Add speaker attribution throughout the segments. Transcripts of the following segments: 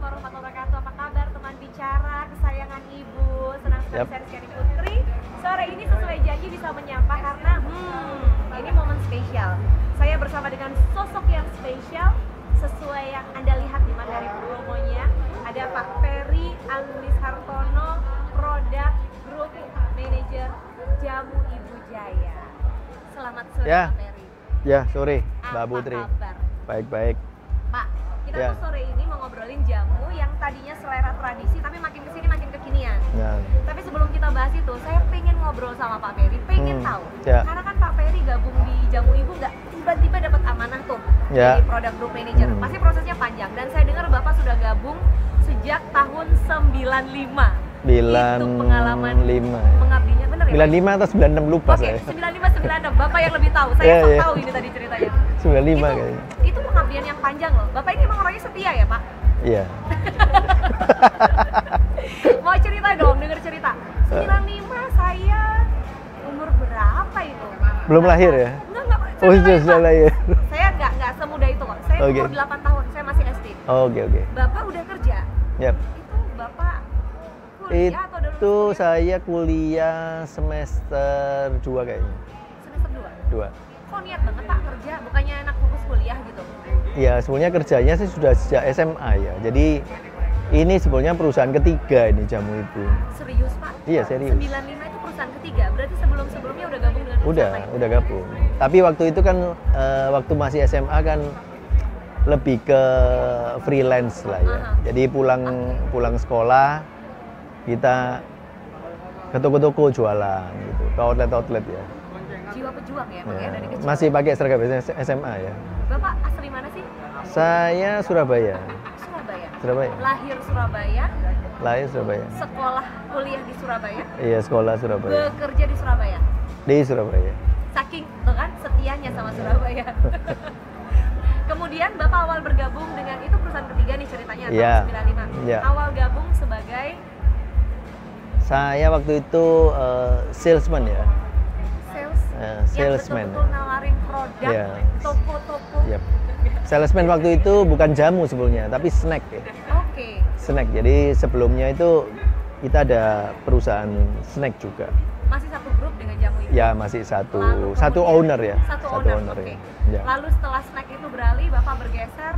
Speaker 1: warahmatullahi wabarakatuh. Apa kabar teman bicara kesayangan Ibu? Senang sekali saya Rizky Putri. Sore ini sesuai janji bisa menyapa karena ini momen spesial. Saya bersama dengan sosok yang spesial sesuai yang Anda lihat di materi promonya. Ada Pak Ferry Alulis Hartono, Product Group Manager Jamu Ibu Jaya. Selamat sore
Speaker 2: Ya.
Speaker 1: Pak Ferry.
Speaker 2: Ya, sore Mbak
Speaker 1: Apa
Speaker 2: Putri.
Speaker 1: kabar?
Speaker 2: Baik-baik.
Speaker 1: Pak, kita
Speaker 2: Ya.
Speaker 1: tuh sore ini mau ngobrolin jamu yang tadinya selera tradisi tapi makin kesini makin kekinian.
Speaker 2: Nah,
Speaker 1: Tapi sebelum kita bahas itu, saya pengen ngobrol sama Pak Ferry, pengen tahu.
Speaker 2: Ya.
Speaker 1: Karena kan Pak Ferry gabung di Jamu Ibu nggak tiba-tiba dapat amanah tuh
Speaker 2: Ya.
Speaker 1: dari Product Group Manager. Pasti prosesnya panjang dan saya dengar Bapak sudah gabung sejak tahun 95. Itu pengalaman
Speaker 2: 95.
Speaker 1: mengabdinya bener ya?
Speaker 2: 95 atau 96 lupa
Speaker 1: Oke,
Speaker 2: saya.
Speaker 1: 95 96. Bapak yang lebih tahu. Saya
Speaker 2: Iya, iya.
Speaker 1: tahu ini tadi ceritanya.
Speaker 2: 95
Speaker 1: itu,
Speaker 2: kayaknya.
Speaker 1: itu pengabdian yang panjang loh. Bapak ini emang orangnya setia ya, Pak?
Speaker 2: Iya.
Speaker 1: Mau cerita dong, denger cerita. 95 saya umur berapa itu?
Speaker 2: Belum lahir ya?
Speaker 1: Enggak.
Speaker 2: Oh, sudah lahir.
Speaker 1: Saya nggak semudah itu kok. Saya
Speaker 2: Oke.
Speaker 1: umur 8 tahun, saya masih SD.
Speaker 2: Oke.
Speaker 1: Bapak udah kerja?
Speaker 2: Yap.
Speaker 1: Itu Bapak kuliah atau udah
Speaker 2: Itu saya kuliah semester 2 kayaknya.
Speaker 1: semester 2?
Speaker 2: 2.
Speaker 1: Kok niat banget Pak kerja? Bukannya anak fokus kuliah gitu?
Speaker 2: Ya, sebenarnya kerjanya sih sudah sejak SMA ya. Jadi ini sebenarnya perusahaan ketiga ini Jamu Ibu.
Speaker 1: Serius Pak?
Speaker 2: Iya, serius.
Speaker 1: 95 itu perusahaan ketiga, berarti sebelumnya udah gabung dengan perusahaan lain?
Speaker 2: Udah gabung. Tapi waktu itu kan waktu masih SMA kan lebih ke freelance lah ya. Jadi pulang sekolah kita ke toko-toko jualan gitu, ke outlet ya.
Speaker 1: Jiwa pejuang ya, Pak,
Speaker 2: Ya,
Speaker 1: ya, dari kecil.
Speaker 2: masih pakai seragam SMA ya.
Speaker 1: Bapak asli mana sih?
Speaker 2: Saya Surabaya.
Speaker 1: Surabaya. Lahir Surabaya,
Speaker 2: Lahir Surabaya.
Speaker 1: sekolah kuliah di Surabaya,
Speaker 2: Iya, sekolah Surabaya.
Speaker 1: bekerja di Surabaya.
Speaker 2: Di Surabaya.
Speaker 1: Saking tuh kan setianya sama Surabaya. Kemudian Bapak awal bergabung dengan itu perusahaan ketiga nih ceritanya tahun
Speaker 2: Iya.
Speaker 1: 95.
Speaker 2: Iya.
Speaker 1: Awal gabung sebagai
Speaker 2: Saya waktu itu salesman ya.
Speaker 1: sales
Speaker 2: Salesman.
Speaker 1: yang betul-betul nawarin produk
Speaker 2: Iya.
Speaker 1: toko-toko.
Speaker 2: Yap. Salesman waktu itu bukan jamu sebelumnya, tapi snack ya.
Speaker 1: Oke.
Speaker 2: Snack. Jadi sebelumnya itu kita ada perusahaan snack juga.
Speaker 1: Masih satu grup dengan Jamu Ibu?
Speaker 2: Ya, masih satu
Speaker 1: Lalu
Speaker 2: satu
Speaker 1: kemudian-
Speaker 2: owner ya.
Speaker 1: Satu owner, oke.
Speaker 2: ya. Ya.
Speaker 1: Lalu setelah snack itu beralih, Bapak bergeser.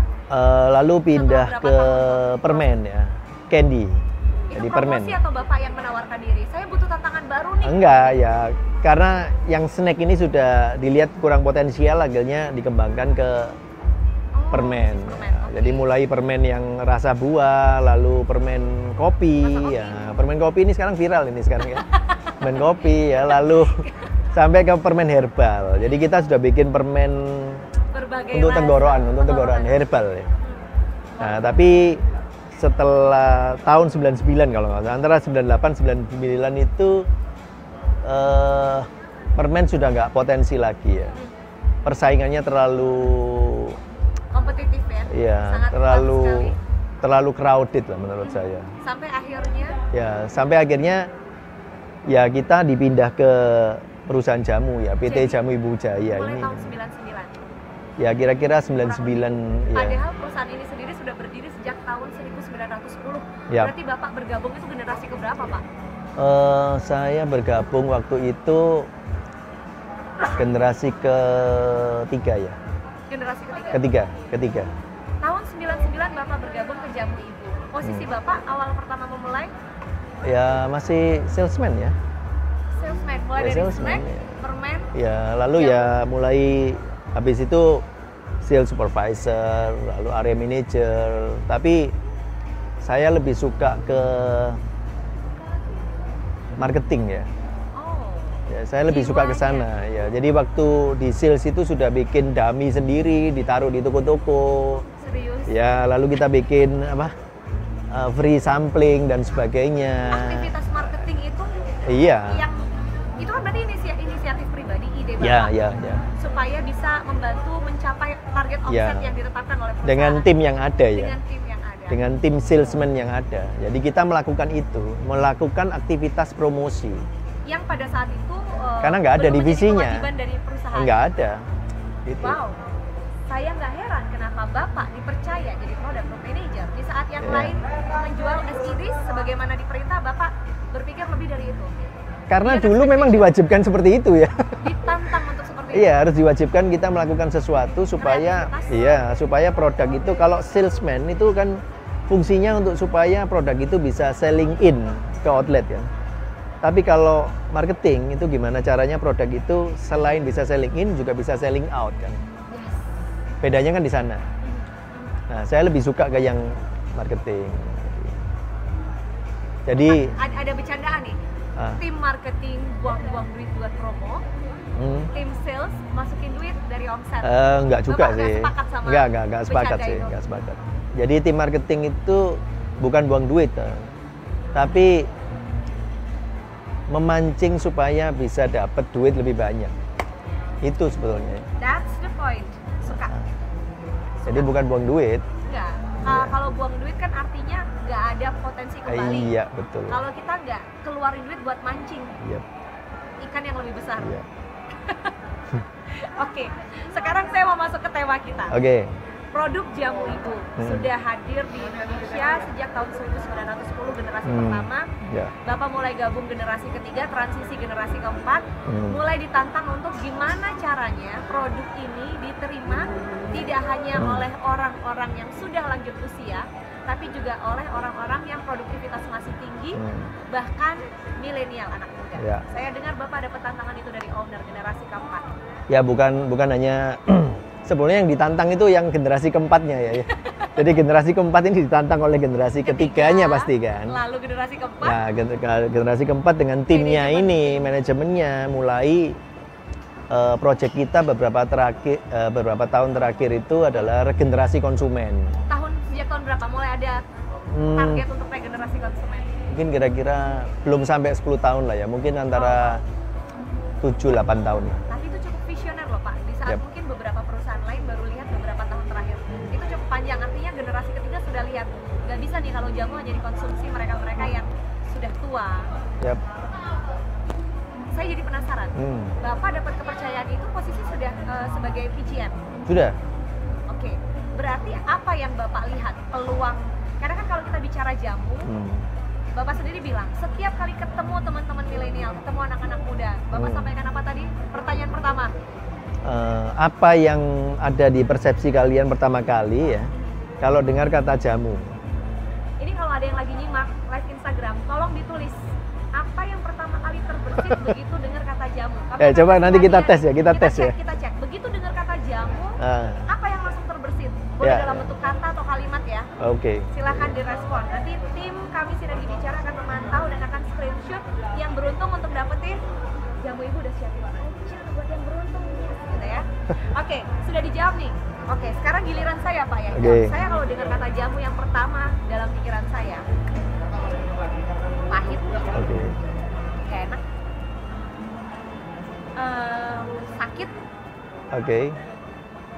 Speaker 2: Lalu pindah
Speaker 1: Setelah
Speaker 2: ke
Speaker 1: berapa tahun?
Speaker 2: permen ya, candy.
Speaker 1: Itu
Speaker 2: Jadi permen.
Speaker 1: promosi atau Bapak yang menawarkan diri? Saya butuh tantangan baru nih.
Speaker 2: Enggak ya, karena yang snack ini sudah dilihat kurang potensial, akhirnya dikembangkan ke permen.
Speaker 1: bisnis permen,
Speaker 2: Ya,
Speaker 1: oke.
Speaker 2: Jadi mulai permen yang rasa buah, lalu permen kopi.
Speaker 1: Rasa kopi.
Speaker 2: Ya, permen kopi ini sekarang viral ini sekarang ya. Permen kopi ya, lalu sampai ke permen herbal. Jadi kita sudah bikin permen
Speaker 1: Berbagai
Speaker 2: untuk
Speaker 1: rasa.
Speaker 2: tenggorokan herbal ya. Nah, tapi setelah tahun 99 kalau nggak salah, antara 98 99 itu permen sudah nggak potensi lagi ya. Persaingannya terlalu
Speaker 1: Kompetitif ya?
Speaker 2: ya
Speaker 1: Sangat ketat sekali.
Speaker 2: terlalu crowded lah menurut saya.
Speaker 1: Sampai akhirnya
Speaker 2: Ya, sampai akhirnya ya kita dipindah ke perusahaan jamu ya, PT
Speaker 1: Jadi,
Speaker 2: Jamu Ibu Jaya
Speaker 1: mulai
Speaker 2: ini.
Speaker 1: tahun 99.
Speaker 2: Ya kira-kira 99 ya.
Speaker 1: Padahal perusahaan ini sendiri sudah berdiri sejak tahun 1910.
Speaker 2: Ya.
Speaker 1: Berarti Bapak bergabung itu generasi keberapa, Pak?
Speaker 2: Saya bergabung waktu itu generasi ketiga ya.
Speaker 1: Generasi ketiga.
Speaker 2: Ketiga.
Speaker 1: Tahun 99 Bapak bergabung ke Jamu Ibu. Posisi Bapak awal pertama memulai
Speaker 2: Ya masih salesman ya.
Speaker 1: salesman, mulai
Speaker 2: Ya,
Speaker 1: dari
Speaker 2: salesman,
Speaker 1: snack,
Speaker 2: ya.
Speaker 1: permen.
Speaker 2: Ya lalu ya mulai habis itu sales supervisor, lalu area manager. Tapi saya lebih suka ke marketing ya.
Speaker 1: Oh,
Speaker 2: Ya, saya lebih suka ke sana ya. Jadi waktu di sales itu sudah bikin dummy sendiri, ditaruh di toko-toko.
Speaker 1: serius.
Speaker 2: Ya, lalu kita bikin apa? Free sampling dan sebagainya.
Speaker 1: Aktivitas marketing itu
Speaker 2: Iya.
Speaker 1: yang itu kan berarti inisiatif pribadi, ide Bapak.
Speaker 2: Ya.
Speaker 1: Supaya bisa membantu mencapai target omset
Speaker 2: Ya.
Speaker 1: yang ditetapkan oleh perusahaan.
Speaker 2: Dengan tim yang ada ya.
Speaker 1: Dengan tim yang ada.
Speaker 2: Dengan tim salesman yang ada. Jadi kita melakukan itu, melakukan aktivitas promosi.
Speaker 1: Yang pada saat itu
Speaker 2: Karena nggak ada
Speaker 1: belum menjadi
Speaker 2: divisinya.
Speaker 1: kewajiban dari perusahaan.
Speaker 2: Nggak ada. Gitu.
Speaker 1: Wow. saya nggak heran kenapa Bapak dipercaya jadi product group manager di saat yang lain menjual SIDs sebagaimana diperintah, Bapak berpikir lebih dari itu.
Speaker 2: Karena dulu memang diwajibkan seperti itu ya.
Speaker 1: Ditantang untuk seperti itu.
Speaker 2: Iya, harus diwajibkan kita melakukan sesuatu supaya supaya produk itu, kalau salesman itu kan fungsinya untuk supaya produk itu bisa selling in ke outlet ya. Tapi kalau marketing itu gimana caranya produk itu selain bisa selling in juga bisa selling out kan. Bedanya kan di sana. Nah, saya lebih suka ke yang marketing. Jadi
Speaker 1: ada bercandaan nih. Tim marketing buang-buang duit buat promo. Tim sales masukin duit dari omset.
Speaker 2: Enggak juga
Speaker 1: Bapak
Speaker 2: sih. Enggak sepakat sih, enggak sepakat. Jadi tim marketing itu bukan buang duit, tapi memancing supaya bisa dapat duit lebih banyak. Itu sebetulnya.
Speaker 1: That's the point. Suka.
Speaker 2: Jadi bukan buang duit.
Speaker 1: Enggak. Kalau buang duit kan artinya nggak ada potensi kembali.
Speaker 2: Iya, betul.
Speaker 1: Kalau kita nggak keluarin duit buat mancing
Speaker 2: Yep.
Speaker 1: ikan yang lebih besar.
Speaker 2: Iya.
Speaker 1: Oke, sekarang saya mau masuk ke tema kita.
Speaker 2: Oke.
Speaker 1: Produk jamu ibu sudah hadir di Indonesia sejak tahun 1910 generasi pertama.
Speaker 2: Ya.
Speaker 1: Bapak mulai gabung generasi ketiga, transisi generasi keempat, mulai ditantang untuk gimana caranya produk ini diterima tidak hanya oleh orang-orang yang sudah lanjut usia, tapi juga oleh orang-orang yang produktivitas masih tinggi, bahkan milenial, anak muda.
Speaker 2: Ya.
Speaker 1: Saya dengar Bapak dapat tantangan itu dari owner generasi keempat.
Speaker 2: Ya bukan hanya sebenarnya yang ditantang itu yang generasi keempatnya ya. Jadi generasi keempat ini ditantang oleh generasi ketiganya pasti kan.
Speaker 1: Lalu generasi keempat.
Speaker 2: Nah, generasi keempat dengan timnya ini, manajemennya mulai proyek kita beberapa tahun terakhir itu adalah regenerasi konsumen.
Speaker 1: Sejak tahun berapa mulai ada target untuk regenerasi konsumen?
Speaker 2: Mungkin kira-kira belum sampai 10 tahun lah ya, mungkin antara 7-8 tahun lah.
Speaker 1: Tapi itu cukup visioner loh Pak, di saat mungkin beberapa perusahaan lain baru lihat beberapa tahun terakhir. Itu cukup panjang, artinya generasi ketiga sudah lihat, nggak bisa nih kalau jamu hanya dikonsumsi mereka-mereka yang sudah tua.
Speaker 2: Yep.
Speaker 1: Saya jadi penasaran, Bapak dapat kepercayaan itu posisi sudah sebagai PGM?
Speaker 2: Sudah.
Speaker 1: Oke, berarti apa yang Bapak lihat peluang, karena kan kalau kita bicara jamu, Bapak sendiri bilang, setiap kali ketemu teman-teman milenial, ketemu anak-anak muda, Bapak sampaikan apa tadi? Pertanyaan pertama.
Speaker 2: Apa yang ada di persepsi kalian pertama kali ya, kalau dengar kata jamu?
Speaker 1: Ini kalau ada yang lagi nyimak live Instagram, tolong ditulis apa yang pertama kali terbersit begitu dengar kata jamu.
Speaker 2: Ya, coba nanti kita tes ya, kita tes ya.
Speaker 1: Kita cek, begitu dengar kata jamu, apa yang langsung terbersit? Boleh dalam bentuk kata atau kalimat ya.
Speaker 2: Oke.
Speaker 1: Silahkan direspon. Nanti tim kami Sinergi Bicara akan memantau dan akan screenshot yang beruntung untuk dapetin jamu ibu udah siapin aja buat yang beruntung gitu ya. Oke, sudah dijawab nih. Oke, sekarang giliran saya Pak ya. Saya kalau dengar kata jamu yang pertama dalam pikiran saya pahit, gak enak, sakit,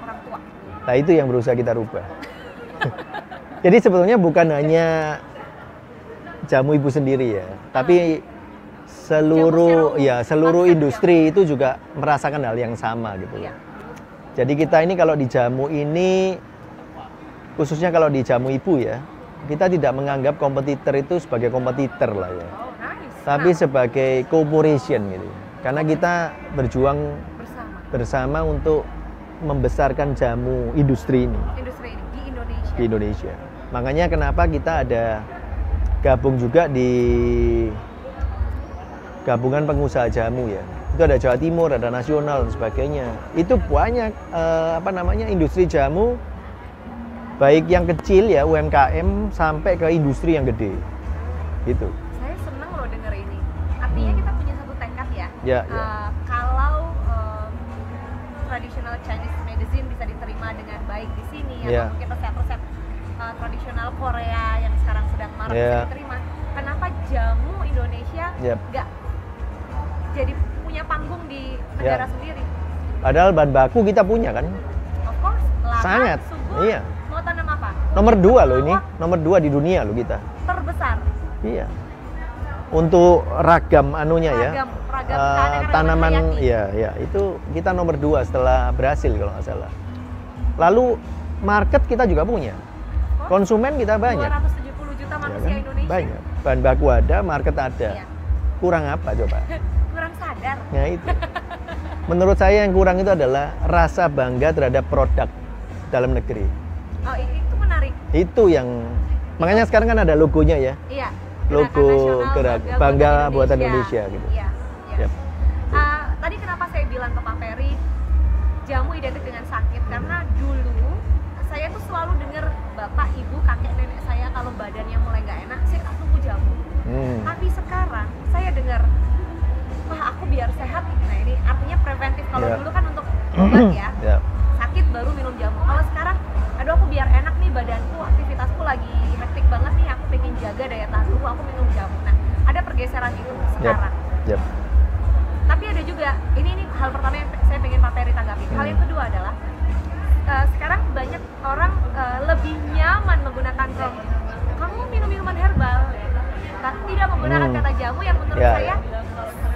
Speaker 1: orang tua.
Speaker 2: Nah itu yang berusaha kita rubah. Jadi sebetulnya bukan hanya jamu ibu sendiri ya, tapi seluruh industri itu juga merasakan hal yang sama gitu. Ya. Jadi kita ini kalau di jamu ini, khususnya kalau di jamu ibu ya, kita tidak menganggap kompetitor itu sebagai kompetitor lah ya, tapi sebagai cooperation gitu. Karena kita berjuang bersama untuk membesarkan jamu industri ini di Indonesia. Makanya kenapa kita ada gabung juga di gabungan pengusaha jamu ya. Itu ada Jawa Timur, ada nasional dan sebagainya. Itu banyak industri jamu, baik yang kecil ya UMKM sampai ke industri yang gede. Gitu.
Speaker 1: Saya senang loh denger ini. Artinya kita punya satu tekad ya.
Speaker 2: Ya.
Speaker 1: Kalau traditional Chinese medicine bisa diterima dengan baik di sini, atau mungkin resep-resep tradisional Korea yang sekarang sedang marak bisa diterima. Kenapa jamu Indonesia nggak jadi punya panggung di negara sendiri?
Speaker 2: Padahal bahan baku kita punya kan?
Speaker 1: Of course, lahan,
Speaker 2: sangat.
Speaker 1: Subur,
Speaker 2: iya.
Speaker 1: Mau tanam apa?
Speaker 2: Nomor 2 loh ini, nomor 2 di dunia loh kita.
Speaker 1: Terbesar.
Speaker 2: Iya. Untuk ragam anunya
Speaker 1: ragam
Speaker 2: tanaman ya itu kita nomor 2 setelah Brasil kalau nggak salah. Lalu market kita juga punya, konsumen kita banyak.
Speaker 1: 270 juta manusia
Speaker 2: kan?
Speaker 1: Indonesia.
Speaker 2: Banyak. Bahan baku ada, market ada.
Speaker 1: Iya.
Speaker 2: Kurang apa coba?
Speaker 1: Kurang sadar.
Speaker 2: Nah itu. Menurut saya yang kurang itu adalah rasa bangga terhadap produk dalam negeri.
Speaker 1: Oh, itu menarik.
Speaker 2: Itu yang makanya sekarang kan ada logonya ya.
Speaker 1: Iya.
Speaker 2: Logo Bangga Buatan Indonesia gitu.
Speaker 1: Iya. Iya.
Speaker 2: Yep.
Speaker 1: Tadi kenapa saya bilang ke Pak Ferry jamu identik dengan sakit, karena dulu saya tuh selalu dengar bapak, ibu, kakek, nenek saya kalau badannya mulai nggak enak, saya tak tunggu jamu. Tapi sekarang saya dengar, wah aku biar sehat. Nah ini artinya preventif. Kalau dulu kan untuk obat ya, sakit baru minum jamu. Kalau sekarang, aduh aku biar enak nih badanku, aktivitasku lagi hektik banget nih, aku pengen jaga daya tahan tubuh, aku minum jamu. Nah ada pergeseran itu sekarang. Tapi ada juga, ini hal pertama yang saya pengen Pak Ferry tanggapi. Hal yang kedua adalah sekarang banyak orang lebih nyaman menggunakan jamu. Kamu minum minuman herbal, tapi tidak menggunakan kata jamu yang menurut saya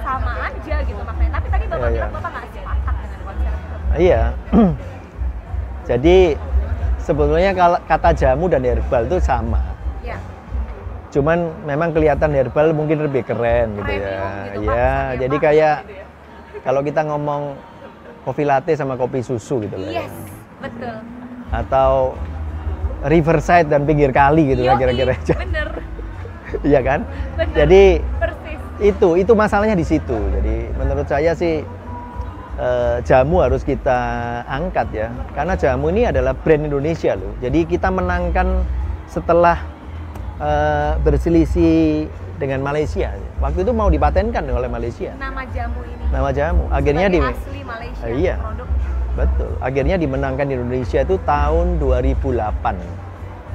Speaker 1: sama aja gitu maknanya. Tapi tadi Bapak bilang Bapak nggak sepakat dengan konsep itu.
Speaker 2: Iya. Jadi sebetulnya kalau kata jamu dan herbal itu sama.
Speaker 1: Iya.
Speaker 2: Cuman memang kelihatan herbal mungkin lebih keren gitu ya.
Speaker 1: Gitu,
Speaker 2: Iya, jadi kayak kalau kita ngomong kopi latte sama kopi susu gitu loh.
Speaker 1: Yes, betul.
Speaker 2: Atau riverside dan pinggir kali gitu lah kira-kira.
Speaker 1: Bener.
Speaker 2: Iya kan?
Speaker 1: Bener.
Speaker 2: Jadi
Speaker 1: persis.
Speaker 2: Itu masalahnya di situ. Jadi menurut saya sih jamu harus kita angkat ya. Karena jamu ini adalah brand Indonesia loh. Jadi kita menangkan setelah berselisih dengan Malaysia. Waktu itu mau dipatenkan oleh Malaysia.
Speaker 1: Nama jamu ini.
Speaker 2: Nama jamu. Akhirnya
Speaker 1: asli Malaysia.
Speaker 2: Iya.
Speaker 1: Produk.
Speaker 2: Betul. Akhirnya dimenangkan di Indonesia itu tahun 2008.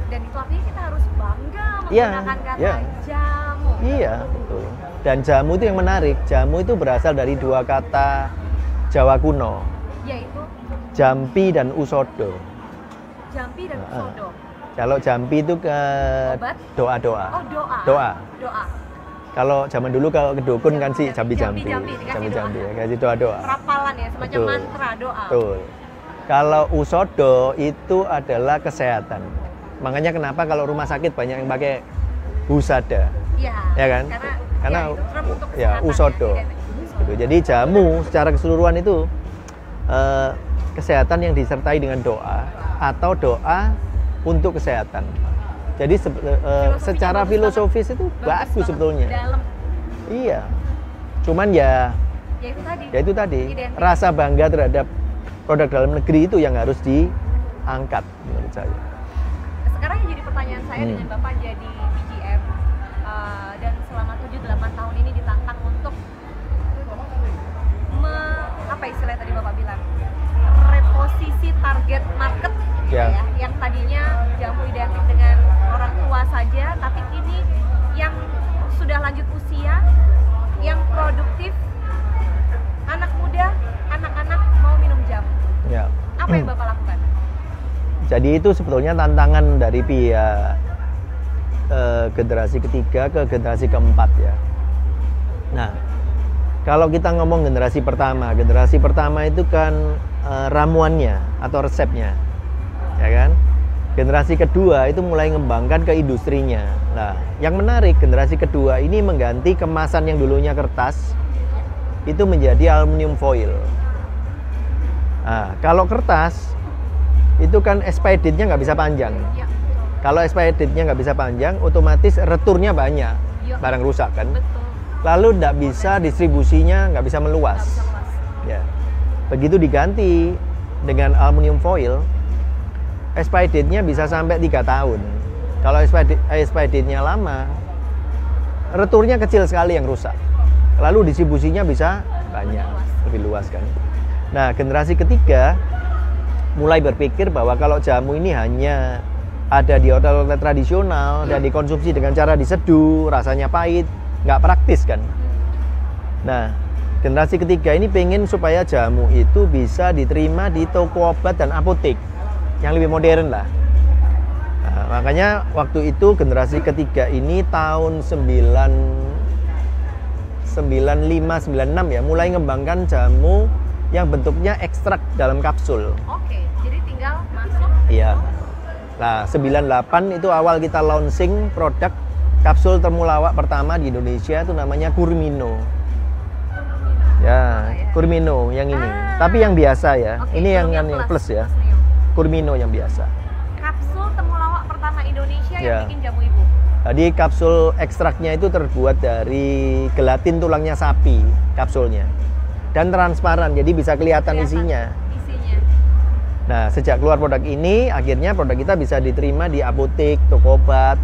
Speaker 1: Dan itu artinya kita harus bangga menggunakan kata jamu.
Speaker 2: Iya, betul. Dan jamu itu yang menarik. Jamu itu berasal dari dua kata Jawa kuno.
Speaker 1: Yaitu
Speaker 2: jampi dan usodo.
Speaker 1: Jampi dan usodo.
Speaker 2: Kalau jampi itu ke doa-doa.
Speaker 1: Oh, doa. Doa.
Speaker 2: Kalau zaman dulu kalau ke dukun kan sih jampi-jampi ya, kasih doa-doa.
Speaker 1: Rapalan ya, semacam mantra doa.
Speaker 2: Betul. Kalau usodo itu adalah kesehatan. Makanya kenapa kalau rumah sakit banyak yang pakai husada.
Speaker 1: Iya.
Speaker 2: Ya kan? Karena
Speaker 1: ya
Speaker 2: usodo. Gitu. Jadi jamu secara keseluruhan itu kesehatan yang disertai dengan doa atau doa untuk kesehatan. Jadi secara filosofis itu bagus sebetulnya.
Speaker 1: Dalam.
Speaker 2: Iya. Cuman ya itu tadi rasa bangga terhadap produk dalam negeri itu yang harus diangkat menurut saya.
Speaker 1: Sekarang yang jadi pertanyaan saya dengan Bapak jadi BGM dan selama 7-8 tahun ini ditantang untuk apa istilahnya tadi Bapak bilang? Reposisi target market ya, yang tadinya jamu identik dengan orang tua saja, tapi kini yang sudah lanjut usia, yang produktif, anak muda, anak-anak mau minum jamu.
Speaker 2: Ya.
Speaker 1: Apa yang Bapak lakukan?
Speaker 2: Jadi itu sebetulnya tantangan dari pihak generasi ketiga ke generasi keempat ya. Nah, kalau kita ngomong generasi pertama itu kan ramuannya atau resepnya, ya kan? Generasi kedua itu mulai mengembangkan ke industrinya. Nah, yang menarik generasi kedua ini mengganti kemasan yang dulunya kertas itu menjadi aluminium foil. Nah, kalau kertas itu kan expiry date-nya nggak bisa panjang.
Speaker 1: Ya.
Speaker 2: Kalau expiry date-nya nggak bisa panjang, otomatis returnya banyak, barang rusak kan.
Speaker 1: Betul.
Speaker 2: Lalu nggak bisa distribusinya, nggak bisa meluas. Ya. Begitu diganti dengan aluminium foil, expiry date-nya bisa sampai 3 tahun. Kalau expiry date-nya lama, returnya kecil sekali yang rusak. Lalu distribusinya bisa banyak, lebih luas kan. Nah, generasi ketiga mulai berpikir bahwa kalau jamu ini hanya ada di hotel-hotel tradisional dan dikonsumsi dengan cara diseduh, rasanya pahit, nggak praktis kan. Nah, generasi ketiga ini pengen supaya jamu itu bisa diterima di toko obat dan apotek yang lebih modern lah. Nah, makanya waktu itu generasi ketiga ini tahun 95-96 ya mulai mengembangkan jamu yang bentuknya ekstrak dalam kapsul.
Speaker 1: Oke, jadi tinggal masuk.
Speaker 2: Iya. Nah, 98 itu awal kita launching produk kapsul temulawak pertama di Indonesia, itu namanya Kurmino. Ya, Kurmino yang ini. Tapi yang biasa ya.
Speaker 1: Oke,
Speaker 2: ini yang
Speaker 1: plus
Speaker 2: plus ya.
Speaker 1: Neo.
Speaker 2: Kurmino yang biasa.
Speaker 1: Kapsul temulawak pertama Indonesia
Speaker 2: Ya.
Speaker 1: yang bikin jamu ibu.
Speaker 2: Jadi kapsul ekstraknya itu terbuat dari gelatin tulangnya sapi, kapsulnya. Dan transparan, jadi bisa kelihatan isinya.
Speaker 1: Isinya.
Speaker 2: Nah, sejak keluar produk ini, akhirnya produk kita bisa diterima di apotek, toko obat,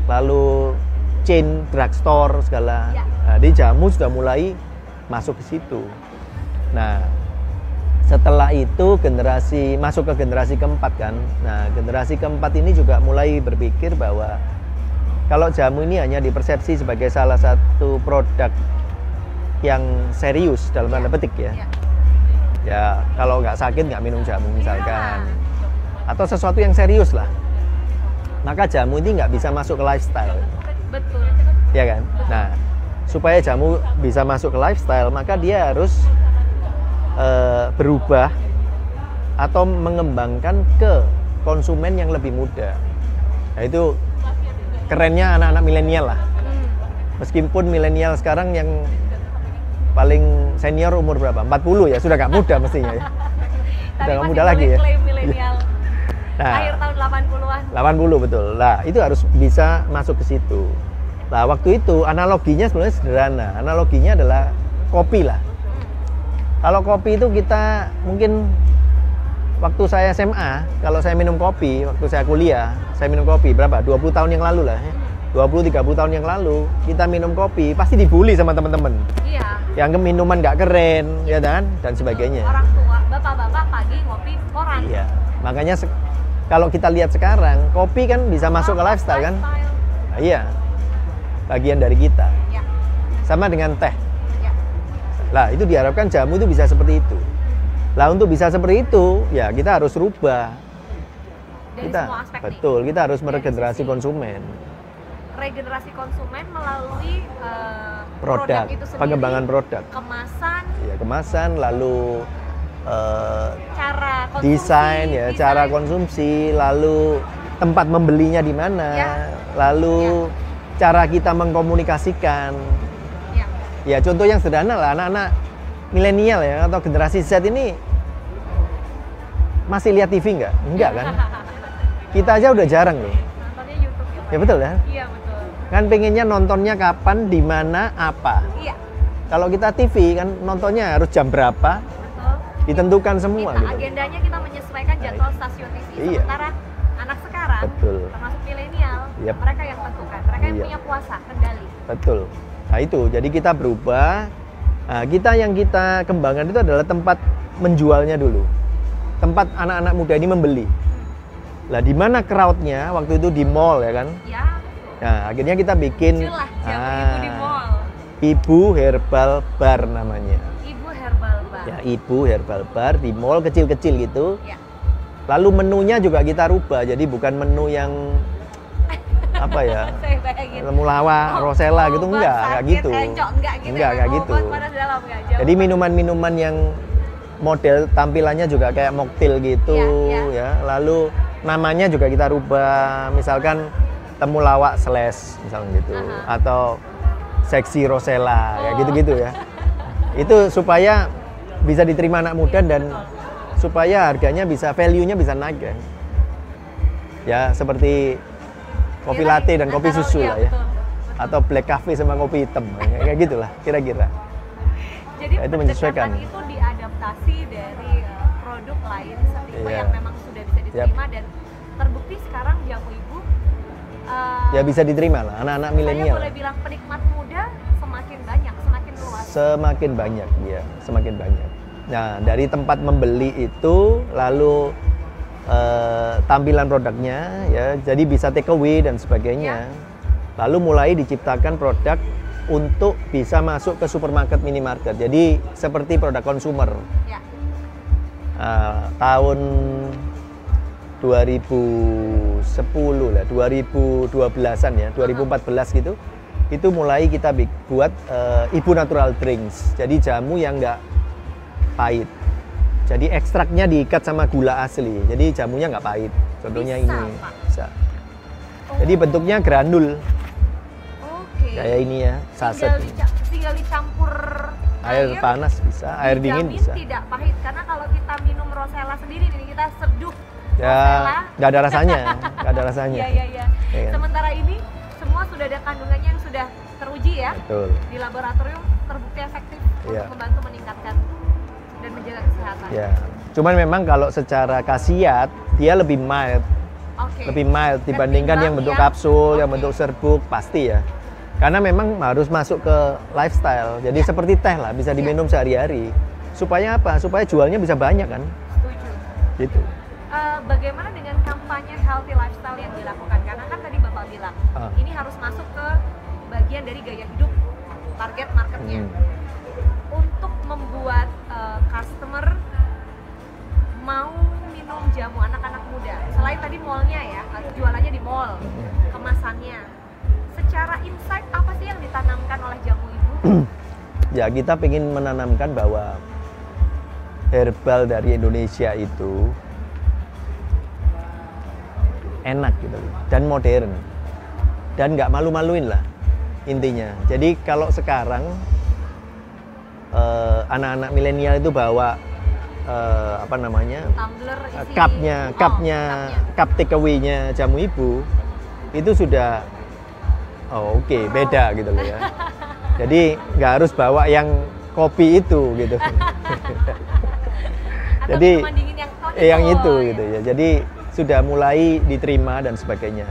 Speaker 2: lalu chain drugstore segala.
Speaker 1: Ya.
Speaker 2: Nah, di jamu sudah mulai masuk ke situ. Nah, setelah itu masuk ke generasi keempat kan. Nah, generasi keempat ini juga mulai berpikir bahwa kalau jamu ini hanya dipersepsi sebagai salah satu produk yang serius dalam tanda petik ya. Ya, kalau nggak sakit nggak minum jamu misalkan. Atau sesuatu yang serius lah. Maka jamu ini nggak bisa masuk ke lifestyle.
Speaker 1: Betul.
Speaker 2: Ya kan? Nah, supaya jamu bisa masuk ke lifestyle, maka dia harus berubah atau mengembangkan ke konsumen yang lebih muda. Nah, itu kerennya anak-anak milenial lah. Meskipun milenial sekarang yang paling senior umur berapa? 40 ya, sudah nggak muda mestinya ya. Sudah nggak muda lagi ya.
Speaker 1: Milenial.
Speaker 2: Nah,
Speaker 1: Akhir tahun 80-an.
Speaker 2: 80 betul. Lah, itu harus bisa masuk ke situ. Nah, waktu itu analoginya sebenarnya sederhana. Analoginya adalah kopi lah. Kalau kopi itu kita mungkin waktu saya SMA, kalau saya minum kopi, waktu saya kuliah, saya minum kopi berapa? 20 tahun yang lalu lah ya. 20-30 tahun yang lalu, kita minum kopi, pasti dibully sama teman-teman.
Speaker 1: Iya.
Speaker 2: Yang minuman nggak keren, ya kan? Dan sebagainya.
Speaker 1: Orang tua, bapak-bapak pagi ngopi koran.
Speaker 2: Iya. Makanya kalau kita lihat sekarang, kopi kan bisa masuk ke lifestyle kan? Nah, iya. Bagian dari kita.
Speaker 1: Ya.
Speaker 2: Sama dengan teh.
Speaker 1: Ya.
Speaker 2: Lah, itu diharapkan jamu itu bisa seperti itu. Lah, untuk bisa seperti itu, ya kita harus rubah.
Speaker 1: Dari
Speaker 2: Kita
Speaker 1: semua aspek
Speaker 2: betul, kita harus
Speaker 1: Dari
Speaker 2: meregenerasi
Speaker 1: sisi
Speaker 2: konsumen.
Speaker 1: regenerasi konsumen melalui
Speaker 2: Produk,
Speaker 1: itu sendiri,
Speaker 2: pengembangan produk.
Speaker 1: kemasan,
Speaker 2: Ya, kemasan, lalu
Speaker 1: cara konsumsi,
Speaker 2: desain ya, cara konsumsi, lalu tempat membelinya di mana,
Speaker 1: Ya.
Speaker 2: lalu cara kita mengkomunikasikan.
Speaker 1: Ya.
Speaker 2: Ya, contoh yang sederhana lah, anak-anak milenial ya atau generasi Z ini masih lihat TV nggak? Enggak kan? Kita aja udah jarang loh.
Speaker 1: Nontonnya YouTube ya, Pak?
Speaker 2: Ya betul ya?
Speaker 1: Iya betul.
Speaker 2: Kan pengennya nontonnya kapan, di mana, apa.
Speaker 1: Iya
Speaker 2: Kalau kita TV kan nontonnya harus jam berapa,
Speaker 1: betul.
Speaker 2: ditentukan semua
Speaker 1: Kita
Speaker 2: gitu.
Speaker 1: agendanya kita menyesuaikan jadwal stasiun TV.
Speaker 2: Iya.
Speaker 1: Sementara anak sekarang,
Speaker 2: Betul.
Speaker 1: termasuk milenial,
Speaker 2: Yap.
Speaker 1: mereka yang tentukan, mereka yang
Speaker 2: Iya.
Speaker 1: punya kuasa kendali.
Speaker 2: Betul. Nah itu, jadi kita berubah. Nah, yang kita kembangkan itu adalah tempat menjualnya dulu. Tempat anak-anak muda ini membeli. Lah di mana crowdnya? Waktu itu di mall ya kan?
Speaker 1: Ya,
Speaker 2: Nah akhirnya kita bikin
Speaker 1: muncullah jamu ibu di mall.
Speaker 2: Ibu Herbal Bar namanya.
Speaker 1: Ibu Herbal Bar.
Speaker 2: Ya, Ibu Herbal Bar di mall kecil-kecil gitu.
Speaker 1: Ya.
Speaker 2: Lalu menunya juga kita rubah, jadi bukan menu yang apa ya?
Speaker 1: Saya bayangin.
Speaker 2: Temulawak, Rosella gitu,
Speaker 1: obat
Speaker 2: enggak
Speaker 1: sakit,
Speaker 2: gitu.
Speaker 1: encok, enggak gitu.
Speaker 2: Enggak kayak gitu.
Speaker 1: Obat panas dalam enggak jauh.
Speaker 2: Jadi minuman-minuman yang model tampilannya juga kayak mocktail gitu ya. Lalu namanya juga kita rubah, misalkan temulawak slash misalnya gitu, atau seksi Rosella ya gitu-gitu ya. Itu supaya bisa diterima anak muda dan supaya harganya bisa, value-nya bisa naik ya. Ya seperti kopi latte dan kopi susu lah ya. Atau black coffee sama kopi hitam kayak gitulah kira-kira.
Speaker 1: Jadi
Speaker 2: Ya, itu menyesuaikan.
Speaker 1: pendekatan itu diadaptasi dari produk lain setipe
Speaker 2: Iya.
Speaker 1: yang memang sudah bisa diterima dan terbukti sekarang jamu ibu
Speaker 2: Ya bisa diterima lah anak-anak
Speaker 1: saya
Speaker 2: milenial.
Speaker 1: boleh bilang penikmat muda semakin banyak, semakin luas.
Speaker 2: Semakin banyak ya, semakin banyak. Nah, dari tempat membeli itu lalu tampilan produknya ya, jadi bisa take away dan sebagainya. Lalu mulai diciptakan produk untuk bisa masuk ke supermarket, minimarket. Jadi seperti produk konsumer.
Speaker 1: Ya.
Speaker 2: Tahun 2010 lah, 2012-an ya, 2014 gitu. Itu mulai kita buat Ibu Natural Drinks. Jadi jamu yang nggak pahit. Jadi ekstraknya diikat sama gula asli. Jadi jamunya nggak pahit. Contohnya
Speaker 1: Bisa,
Speaker 2: ini.
Speaker 1: Pak?
Speaker 2: Bisa. Jadi bentuknya granul.
Speaker 1: Oke.
Speaker 2: Kayak ini ya, saset.
Speaker 1: Tinggal dicampur
Speaker 2: Air panas bisa, air dingin
Speaker 1: dijamin
Speaker 2: bisa.
Speaker 1: tidak pahit karena kalau kita minum Rosella sendiri nih kita seduh
Speaker 2: Ya,
Speaker 1: Rosella.
Speaker 2: nggak ada rasanya, nggak ada rasanya.
Speaker 1: Iya.
Speaker 2: Ya kan?
Speaker 1: Sementara ini semua sudah ada kandungannya yang sudah teruji ya.
Speaker 2: Betul.
Speaker 1: Di laboratorium terbukti efektif
Speaker 2: Iya.
Speaker 1: untuk membantu meningkatkan dan menjaga kesehatan.
Speaker 2: Ya. Cuman memang kalau secara khasiat dia lebih mild,
Speaker 1: Oke.
Speaker 2: lebih mild dibandingkan yang bentuk kapsul, yang bentuk serbuk pasti ya. Karena memang harus masuk ke lifestyle. Jadi seperti teh lah, bisa diminum sehari-hari. Supaya apa? Supaya jualnya bisa banyak kan?
Speaker 1: Setuju.
Speaker 2: Gitu.
Speaker 1: Bagaimana dengan kampanye healthy lifestyle yang dilakukan? Karena kan tadi Bapak bilang ini harus masuk ke bagian dari gaya hidup target marketnya. Untuk membuat customer mau minum jamu anak-anak muda. Selain tadi mallnya ya, jualannya di mall, kemasannya. Secara insight apa sih yang ditanamkan oleh jamu ibu?
Speaker 2: Ya kita ingin menanamkan bahwa herbal dari Indonesia itu enak gitu dan modern dan nggak malu-maluin lah intinya. Jadi kalau sekarang anak-anak milenial itu bawa apa namanya
Speaker 1: Tumbler
Speaker 2: cupnya cup takeaway-nya jamu ibu itu sudah oke, beda gitu loh ya. Jadi nggak harus bawa yang kopi itu gitu. Jadi yang itu gitu ya. Jadi sudah mulai diterima dan sebagainya.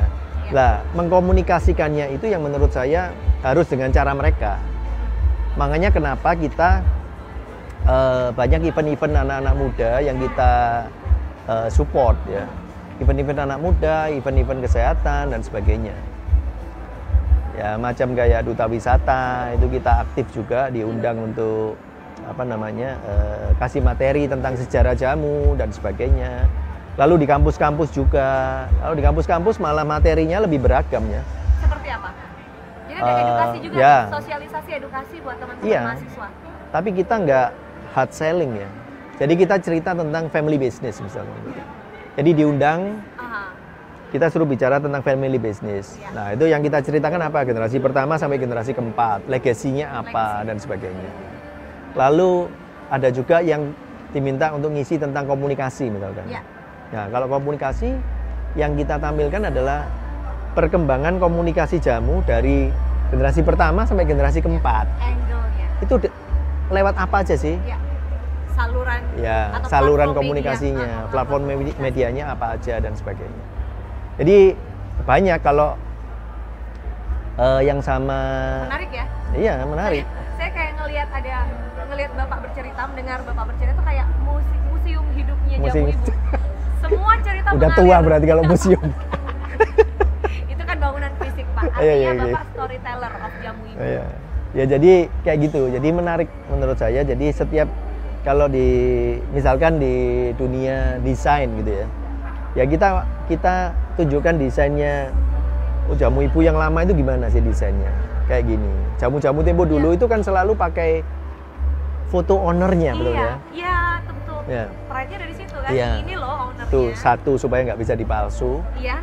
Speaker 2: Lah, mengkomunikasikannya itu yang menurut saya harus dengan cara mereka. Makanya kenapa kita banyak event-event anak-anak muda yang kita support ya. Event-event anak muda, event-event kesehatan dan sebagainya. Ya macam kayak duta wisata itu kita aktif juga diundang untuk apa namanya kasih materi tentang sejarah jamu dan sebagainya. Lalu di kampus-kampus juga. Lalu di kampus-kampus malah materinya lebih beragam ya.
Speaker 1: Seperti apa? Jadi ada edukasi juga,
Speaker 2: ya.
Speaker 1: Sosialisasi edukasi buat teman-teman
Speaker 2: Iya.
Speaker 1: mahasiswa.
Speaker 2: Tapi kita nggak hard selling ya. Jadi kita cerita tentang family business misalnya. Jadi diundang. Kita suruh bicara tentang family business. Ya. Nah, itu yang kita ceritakan apa? Generasi pertama sampai generasi keempat, legasinya apa dan sebagainya. Lalu ada juga yang diminta untuk ngisi tentang komunikasi misalkan. Ya. Nah, kalau komunikasi yang kita tampilkan adalah perkembangan komunikasi jamu dari generasi pertama sampai generasi keempat.
Speaker 1: Angle-nya.
Speaker 2: Itu lewat apa aja sih?
Speaker 1: Ya. Saluran.
Speaker 2: Ya,
Speaker 1: atau
Speaker 2: saluran komunikasinya, platform medianya apa aja dan sebagainya. Jadi banyak kalau yang sama.
Speaker 1: Menarik ya?
Speaker 2: Iya menarik.
Speaker 1: Saya kayak ngelihat Bapak bercerita, mendengar Bapak bercerita itu kayak museum hidupnya jamu ibu. Semua cerita
Speaker 2: udah
Speaker 1: mengalir.
Speaker 2: Tua berarti kalau museum.
Speaker 1: Itu kan bangunan fisik Pak. Artinya Bapak storyteller of jamu ibu.
Speaker 2: Ya jadi kayak gitu. Jadi menarik menurut saya. Jadi setiap kalau misalkan di dunia desain gitu ya. Ya kita tunjukkan desainnya. Jamu ibu yang lama itu gimana sih desainnya? Kayak gini. Jamu-jamu tempo dulu itu kan selalu pakai foto ownernya, betul ya?
Speaker 1: Iya, tentu.
Speaker 2: Ya.
Speaker 1: Pride-nya dari situ kan.
Speaker 2: Ya.
Speaker 1: Ini loh ownernya.
Speaker 2: Tuh, satu supaya nggak bisa dipalsu.
Speaker 1: Iya.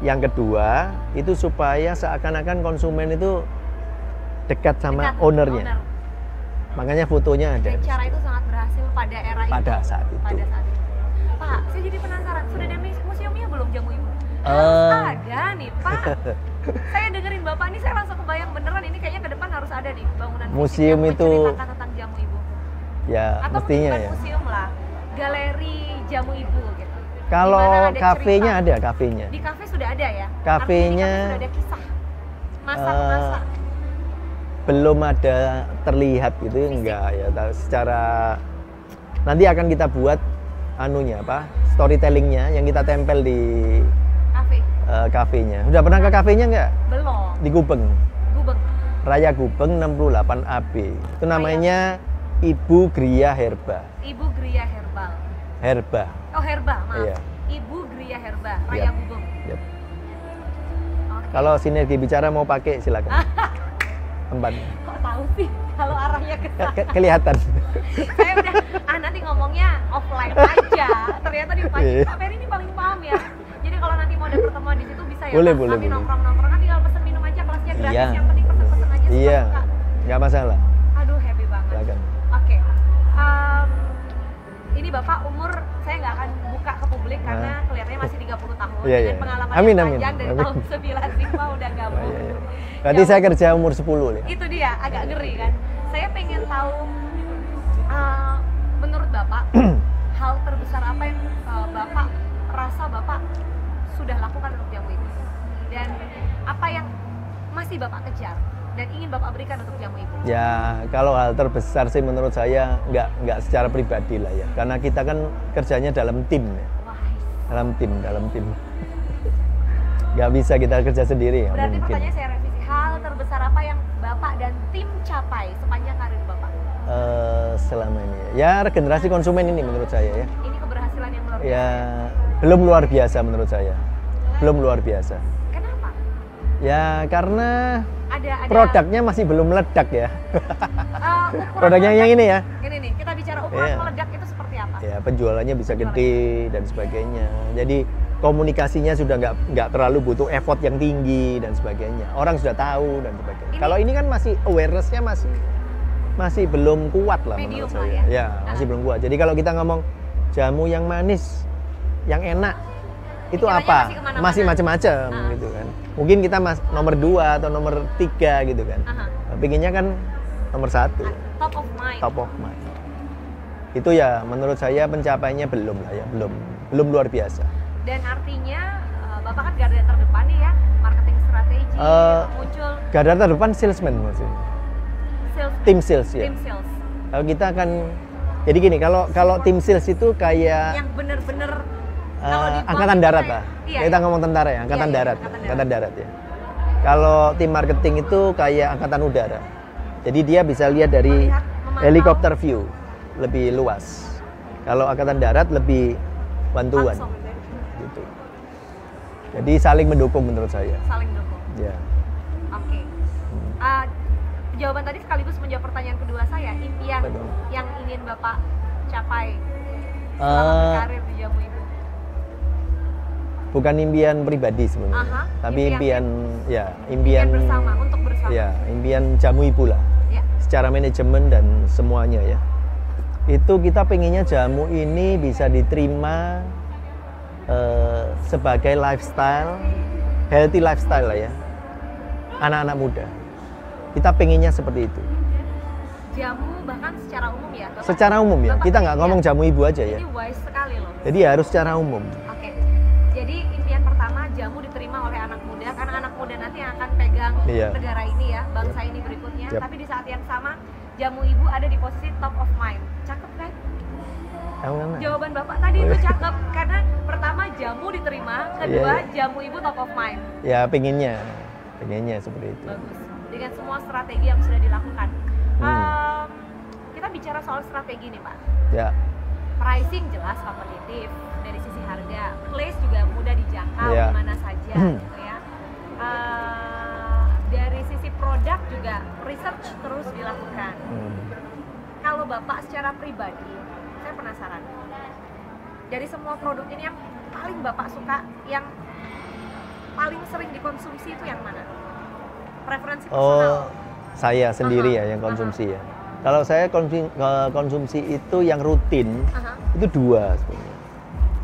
Speaker 2: Yang kedua itu supaya seakan-akan konsumen itu dekat sama ownernya. Makanya fotonya ada.
Speaker 1: Dan cara itu sangat berhasil pada era itu.
Speaker 2: Pada saat itu.
Speaker 1: Pak, saya jadi penasaran. Sudah ada museumnya belum jamu ibu? Ada nih Pak. Saya dengerin Bapak ini, saya langsung kebayang beneran ini kayaknya ke depan harus ada nih bangunan
Speaker 2: museum
Speaker 1: yang
Speaker 2: itu
Speaker 1: menceritakan tentang jamu ibu.
Speaker 2: Ya,
Speaker 1: atau
Speaker 2: mestinya
Speaker 1: bukan
Speaker 2: ya.
Speaker 1: Museum lah, galeri jamu ibu gitu.
Speaker 2: Kalau kafenya ada kafenya.
Speaker 1: Di kafe sudah ada ya?
Speaker 2: Kafenya
Speaker 1: sudah ada kisah masak-masak.
Speaker 2: Belum ada terlihat gitu enggak ya. Secara nanti akan kita buat storytellingnya yang kita tempel di kafenya. Udah pernah ke kafenya enggak?
Speaker 1: Belum.
Speaker 2: Di Gubeng. Raya Gubeng 68 AB. Itu namanya Ibu Gria Herba.
Speaker 1: Ibu Gria Herbal.
Speaker 2: Herba.
Speaker 1: Oh, Herba, maaf.
Speaker 2: Iya.
Speaker 1: Ibu Gria Herba, Raya Gubeng.
Speaker 2: Yep. Okay. Kalau Sinergi Bicara mau pakai silakan. Tempatnya.
Speaker 1: Kok kok tahu sih kalau arahnya ke sana?
Speaker 2: Kelihatan.
Speaker 1: Saya udah nanti ngomongnya offline aja. Ternyata di Pak Ferry ini paling paham ya. Jadi kalau nanti mau ada pertemuan di situ bisa ya.
Speaker 2: Boleh,
Speaker 1: Pak?
Speaker 2: boleh,
Speaker 1: Tapi
Speaker 2: boleh.
Speaker 1: nongkrong-nongkrong kan tinggal pesen minum aja, kelasnya gratis.
Speaker 2: Iya.
Speaker 1: Yang penting pesen-pesen aja.
Speaker 2: Iya,
Speaker 1: suka.
Speaker 2: nggak masalah.
Speaker 1: Aduh, happy banget.
Speaker 2: Silakan.
Speaker 1: Oke. Ini Bapak umur saya nggak akan buka ke publik karena kelihatannya masih 30 tahun.
Speaker 2: Iya,
Speaker 1: dengan
Speaker 2: iya.
Speaker 1: pengalaman
Speaker 2: Amin,
Speaker 1: yang
Speaker 2: amin.
Speaker 1: panjang dari
Speaker 2: Amin.
Speaker 1: tahun 95 udah gabung.
Speaker 2: Iya, iya. Berarti saya kerja umur 10 ya.
Speaker 1: Itu dia, agak ngeri kan. Saya pengen tahu menurut Bapak hal terbesar apa yang Bapak rasa Bapak sudah lakukan untuk jamu ibu, dan apa yang masih Bapak kejar dan ingin Bapak berikan untuk jamu ibu?
Speaker 2: Ya, kalau hal terbesar sih menurut saya nggak secara pribadi lah ya, karena kita kan kerjanya dalam tim ya.
Speaker 1: Wah,
Speaker 2: Dalam tim. Nggak bisa kita kerja sendiri ya.
Speaker 1: berarti
Speaker 2: Mungkin.
Speaker 1: pertanyaan saya revisi, hal terbesar apa yang Bapak dan tim capai sepanjang karir Bapak?
Speaker 2: Selama ini ya regenerasi konsumen ini menurut saya ya.
Speaker 1: Ini keberhasilan yang luar biasa.
Speaker 2: Ya belum luar biasa menurut saya. Belum luar biasa.
Speaker 1: Kenapa?
Speaker 2: Ya karena
Speaker 1: Ada
Speaker 2: produknya masih belum meledak ya.
Speaker 1: ukuran
Speaker 2: Produknya yang ini ya.
Speaker 1: Ini nih, kita bicara ukuran
Speaker 2: Iya.
Speaker 1: meledak itu seperti apa?
Speaker 2: Ya penjualannya bisa gede dan sebagainya. Jadi komunikasinya sudah nggak terlalu butuh effort yang tinggi dan sebagainya. Orang sudah tahu dan sebagainya. Kalau ini kan masih awareness-nya masih belum kuat lah
Speaker 1: Medium
Speaker 2: menurut
Speaker 1: lah
Speaker 2: saya. Ya masih belum kuat. Jadi kalau kita ngomong jamu yang manis, yang enak, itu
Speaker 1: Pikirannya
Speaker 2: apa?
Speaker 1: masih kemana-mana.
Speaker 2: Masih macam-macam gitu kan. Mungkin kita nomor 2 atau nomor 3 gitu kan. Pinginnya kan nomor 1.
Speaker 1: Top of mind.
Speaker 2: Top of mind. Itu ya menurut saya pencapaiannya belum lah ya, belum luar biasa.
Speaker 1: Dan artinya Bapak kan garda terdepan nih ya, marketing strategi muncul
Speaker 2: Garda terdepan salesman maksudnya.
Speaker 1: sales,
Speaker 2: Tim sales ya.
Speaker 1: tim sales
Speaker 2: Kalau kita akan jadi gini, kalau tim sales itu kayak
Speaker 1: yang bener-bener kalau di
Speaker 2: angkatan
Speaker 1: bawah
Speaker 2: darat
Speaker 1: itu
Speaker 2: lah.
Speaker 1: iya,
Speaker 2: Kita
Speaker 1: iya.
Speaker 2: ngomong tentara ya, angkatan
Speaker 1: Iya, iya,
Speaker 2: darat.
Speaker 1: angkatan
Speaker 2: Angkatan darat ya. Kalau tim marketing itu kayak angkatan udara. Jadi dia bisa lihat dari
Speaker 1: Melihat, memantau.
Speaker 2: helikopter view, lebih luas. Kalau angkatan darat lebih bantuan.
Speaker 1: Langsung
Speaker 2: Gitu. Jadi saling mendukung menurut saya.
Speaker 1: saling dukung.
Speaker 2: Ya.
Speaker 1: Oke. Jawaban tadi sekaligus menjawab pertanyaan kedua saya, impian
Speaker 2: Betul.
Speaker 1: yang ingin Bapak capai selama berkarir di jamu ibu.
Speaker 2: Bukan impian pribadi sebenarnya,
Speaker 1: Aha,
Speaker 2: tapi
Speaker 1: impian
Speaker 2: impian
Speaker 1: bersama, untuk bersama.
Speaker 2: ya, impian jamu ibu lah.
Speaker 1: Ya.
Speaker 2: Secara manajemen dan semuanya ya. Itu kita pengennya jamu ini bisa diterima sebagai lifestyle, healthy lifestyle lah ya. Anak-anak muda. Kita pengennya seperti itu.
Speaker 1: Jamu bahkan secara umum ya. Bapak,
Speaker 2: Secara umum ya.
Speaker 1: Bapak
Speaker 2: Kita nggak
Speaker 1: ya.
Speaker 2: ngomong jamu ibu aja ya.
Speaker 1: Ini wise sekali loh.
Speaker 2: Jadi harus secara umum.
Speaker 1: Oke. Jadi impian pertama, jamu diterima oleh anak muda karena anak muda nanti yang akan pegang
Speaker 2: Iya.
Speaker 1: negara ini ya, bangsa ini berikutnya.
Speaker 2: Yap.
Speaker 1: Tapi di saat yang sama, jamu ibu ada di posisi top of mind. Cakep kan?
Speaker 2: Kamu mana?
Speaker 1: Jawaban Bapak tadi itu cakep karena pertama jamu diterima, kedua
Speaker 2: Iya.
Speaker 1: jamu ibu top of mind.
Speaker 2: Ya pengennya seperti itu.
Speaker 1: Bagus. Dengan semua strategi yang sudah dilakukan. Kita bicara soal strategi nih Pak.
Speaker 2: Ya.
Speaker 1: Pricing jelas kompetitif dari sisi harga, place juga mudah dijangkau
Speaker 2: Iya.
Speaker 1: di mana saja gitu ya. Dari sisi produk juga research terus dilakukan. Kalau Bapak secara pribadi, saya penasaran. Dari semua produk ini yang paling Bapak suka, yang paling sering dikonsumsi itu yang mana? Preferensi personal.
Speaker 2: Saya sendiri ya yang konsumsi ya. Kalau saya konsumsi itu yang rutin itu 2 sebenarnya.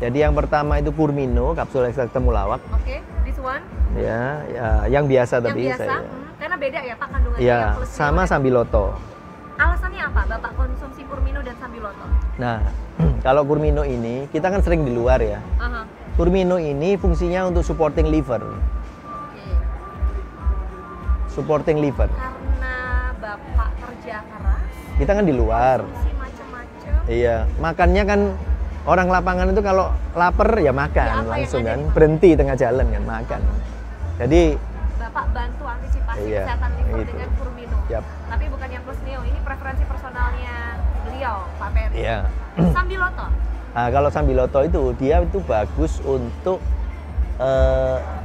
Speaker 2: Jadi yang pertama itu Kurmino, kapsul ekstrak temulawak.
Speaker 1: Oke, this one.
Speaker 2: Ya, yang biasa
Speaker 1: Yang
Speaker 2: tadi
Speaker 1: biasa,
Speaker 2: saya.
Speaker 1: karena beda ya Pak kandungannya.
Speaker 2: Ya,
Speaker 1: yang plus
Speaker 2: sama
Speaker 1: minum.
Speaker 2: Sambiloto.
Speaker 1: Alasannya apa Bapak konsumsi Kurmino dan Sambiloto?
Speaker 2: Nah, kalau Kurmino ini kita kan sering di luar ya. Kurmino ini fungsinya untuk supporting liver. Supporting liver.
Speaker 1: Karena Bapak kerja keras,
Speaker 2: Kita kan di luar.
Speaker 1: konsumsi macam-macam.
Speaker 2: Iya, makannya kan orang lapangan itu kalau lapar ya makan
Speaker 1: Ya, apa
Speaker 2: langsung
Speaker 1: yang ada
Speaker 2: kan,
Speaker 1: di-
Speaker 2: berhenti tengah jalan kan makan. Jadi,
Speaker 1: Bapak bantu antisipasi
Speaker 2: Iya,
Speaker 1: kesehatan liver
Speaker 2: itu.
Speaker 1: dengan Kurmino.
Speaker 2: Yap.
Speaker 1: Tapi bukan yang plus neo, ini preferensi personalnya beliau, Pak Ferry.
Speaker 2: iya.
Speaker 1: Sambiloto.
Speaker 2: Nah, kalau Sambiloto itu dia itu bagus untuk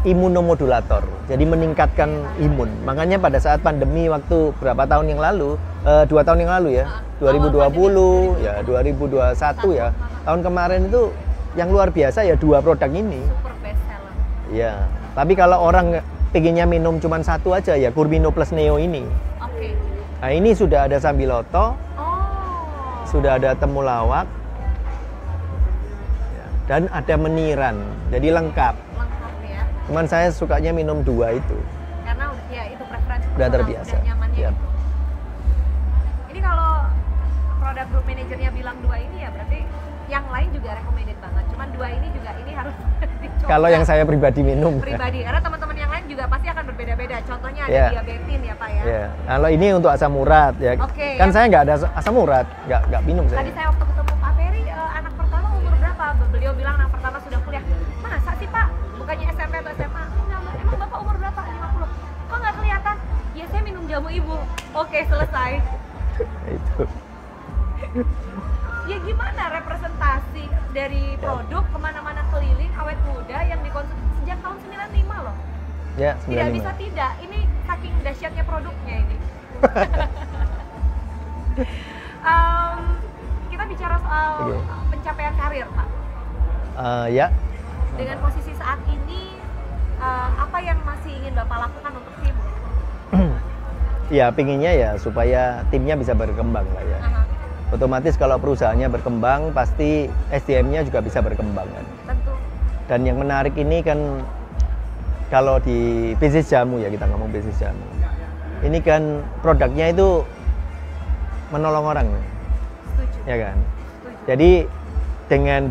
Speaker 2: imunomodulator, jadi meningkatkan imun. Makanya pada saat pandemi waktu berapa tahun yang lalu, 2 tahun yang lalu ya, 2020 ya, 2021 ya, tahun kemarin itu yang luar biasa ya 2 produk ini.
Speaker 1: Super best seller.
Speaker 2: Ya, tapi kalau orang pengennya minum cuma 1 aja ya, Curmino Plus Neo ini.
Speaker 1: Oke.
Speaker 2: Nah ini sudah ada Sambiloto,
Speaker 1: Oh.
Speaker 2: sudah ada temulawak, ya, dan ada meniran, jadi lengkap.
Speaker 1: Lengkap ya.
Speaker 2: Cuman saya sukanya minum 2 itu.
Speaker 1: Karena ya itu preferensi
Speaker 2: Udah
Speaker 1: personal,
Speaker 2: terbiasa.
Speaker 1: udah nyamannya
Speaker 2: Yap.
Speaker 1: itu. Ini kalau produk group manajernya bilang 2 ini ya berarti yang lain juga recommended banget. Cuman 2 ini juga ini harus dicoba.
Speaker 2: Kalau yang saya pribadi minum.
Speaker 1: Pribadi, karena teman-teman yang lain juga pasti akan berbeda-beda. Contohnya ada
Speaker 2: Yeah.
Speaker 1: diabetes ya Pak ya.
Speaker 2: Ya, kalau ini untuk asam urat ya.
Speaker 1: Oke,
Speaker 2: Kan
Speaker 1: yang-
Speaker 2: saya nggak ada asam urat, nggak minum
Speaker 1: Tadi
Speaker 2: saya.
Speaker 1: saya waktu ketemu Pak Ferry, anak pertama umur berapa? Beliau bilang anak pertama sudah kuliah. Masa sih Pak? Bukannya SMP atau SMA? Enggak, Mbak. Emang Bapak umur berapa? 50. Kok nggak kelihatan? Ya saya minum jamu ibu. Oke, selesai.
Speaker 2: Itu.
Speaker 1: Ya gimana representasi dari produk kemana-mana keliling awet muda yang dikonsumsi sejak tahun 95 loh.
Speaker 2: Ya,
Speaker 1: Tidak
Speaker 2: 95.
Speaker 1: bisa tidak. Ini saking dahsyatnya produknya ini. Kita bicara soal
Speaker 2: Oke.
Speaker 1: pencapaian karir Pak.
Speaker 2: Ya,
Speaker 1: Dengan posisi saat ini, apa yang masih ingin Bapak lakukan untuk tim?
Speaker 2: ya pinginnya ya supaya timnya bisa berkembang lah ya.
Speaker 1: Aha,
Speaker 2: Otomatis kalau perusahaannya berkembang, pasti SDM-nya juga bisa berkembang kan.
Speaker 1: tentu.
Speaker 2: Dan yang menarik ini kan kalau di bisnis jamu ya, kita ngomong bisnis jamu. Ini kan produknya itu menolong orang,
Speaker 1: Setuju.
Speaker 2: ya kan?
Speaker 1: Setuju.
Speaker 2: Jadi dengan